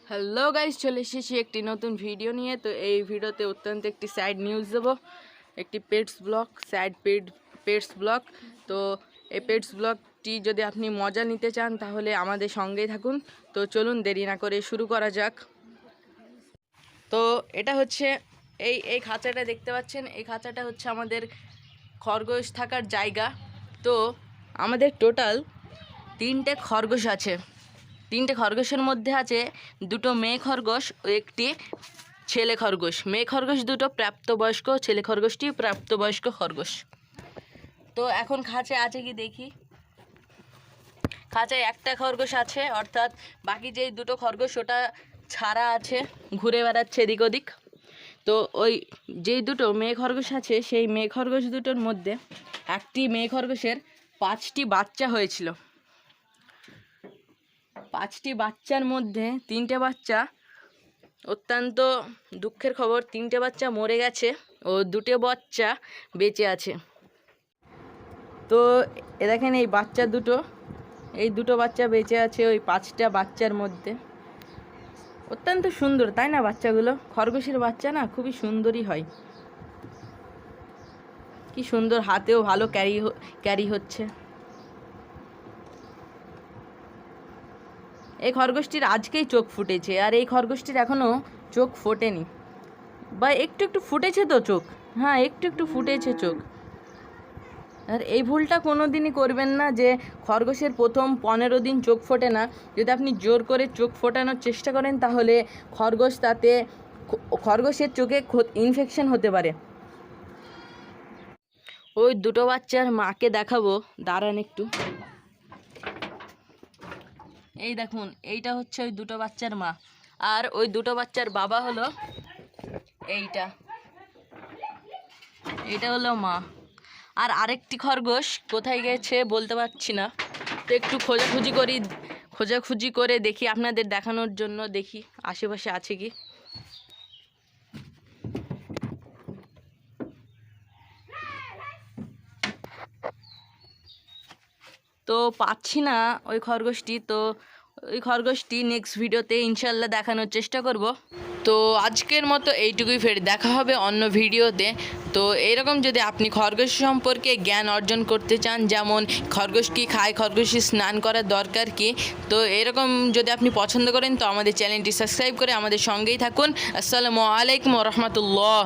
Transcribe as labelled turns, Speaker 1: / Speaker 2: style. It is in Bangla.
Speaker 1: হ্যালো গাইস, চলে এসেছি একটি নতুন ভিডিও নিয়ে। তো এই ভিডিওতে অত্যন্ত একটি স্যাড নিউজ দেবো, একটি pets blog, sad pets blog. তো এই পেটস ব্লগটি যদি আপনি মজা নিতে চান তাহলে আমাদের সঙ্গেই থাকুন। তো চলুন দেরি না করে শুরু করা যাক। তো এটা হচ্ছে এই খাঁচাটা দেখতে পাচ্ছেন, এই খাঁচাটা হচ্ছে আমাদের খরগোশ থাকার জায়গা। তো আমাদের টোটাল 3টে খরগোশ আছে। 3টে খরগোশের মধ্যে আছে 2টো মেয়ে খরগোশ ও একটি ছেলে খরগোশ। মেয়ে খরগোশ 2টো প্রাপ্তবয়স্ক, ছেলে খরগোশটি প্রাপ্তবয়স্ক খরগোশ। তো এখন খাঁচায় আছে কি দেখি। খাঁচায় একটা খরগোশ আছে, অর্থাৎ বাকি যেই 2টো খরগোশ ওটা ছাড়া আছে, ঘুরে বেড়াচ্ছে এদিক ওদিক। তো ওই যেই 2টো মেয়ে খরগোশ আছে, সেই মেয়ে খরগোশ 2টোর মধ্যে একটি মেয়ে খরগোশের 5টি বাচ্চা হয়েছিল। 5টি বাচ্চার মধ্যে 3টে বাচ্চা, অত্যন্ত দুঃখের খবর, 3টে বাচ্চা মরে গেছে ও 2টে বাচ্চা বেঁচে আছে। তো দেখেন এই বাচ্চা দুটো, এই 2টো বাচ্চা বেঁচে আছে ওই 5টা বাচ্চার মধ্যে। অত্যন্ত সুন্দর, তাই না? বাচ্চাগুলো, খরগোশের বাচ্চা না, খুবই সুন্দরই হয়। কি সুন্দর, হাতেও ভালো ক্যারি হচ্ছে। এই খরগোশটির আজকেই চোখ ফুটেছে, আর এই খরগোশটির এখনও চোখ ফোটেনি, বা একটু একটু ফুটেছে তো চোখ। হ্যাঁ, একটু একটু ফুটেছে চোখ। আর এই ভুলটা কোনো দিনই করবেন না যে খরগোশের প্রথম 15 দিন চোখ ফোটে না। যদি আপনি জোর করে চোখ ফোটানোর চেষ্টা করেন তাহলে খরগোশের চোখে ইনফেকশন হতে পারে। ওই 2টো বাচ্চার মাকে দেখাবো, দাঁড়ান একটু। এই দেখুন, এইটা হচ্ছে ওই 2টো বাচ্চার মা, আর ওই 2টো বাচ্চার বাবা হলো এইটা হলো মা। আর আরেকটি খরগোশ কোথায় গেছে বলতে পারছি না, তো একটু খোঁজাখুঁজি করে দেখি আপনাদের দেখানোর জন্য, দেখি আশেপাশে আছে কি। তো পাচ্ছি না ওই খরগোশটি। তো ওই খরগোশটি নেক্সট ভিডিওতে ইনশাল্লাহ দেখানোর চেষ্টা করব। তো আজকের মতো এইটুকুই, ফের দেখা হবে অন্য ভিডিওতে। তো এরকম যদি আপনি খরগোশ সম্পর্কে জ্ঞান অর্জন করতে চান, যেমন খরগোশ কী খায়, খরগোশে স্নান করার দরকার কী, তো এরকম যদি আপনি পছন্দ করেন তো আমাদের চ্যানেলটি সাবস্ক্রাইব করে আমাদের সঙ্গেই থাকুন। আসসালামু আলাইকুম ওয়া রাহমাতুল্লাহ।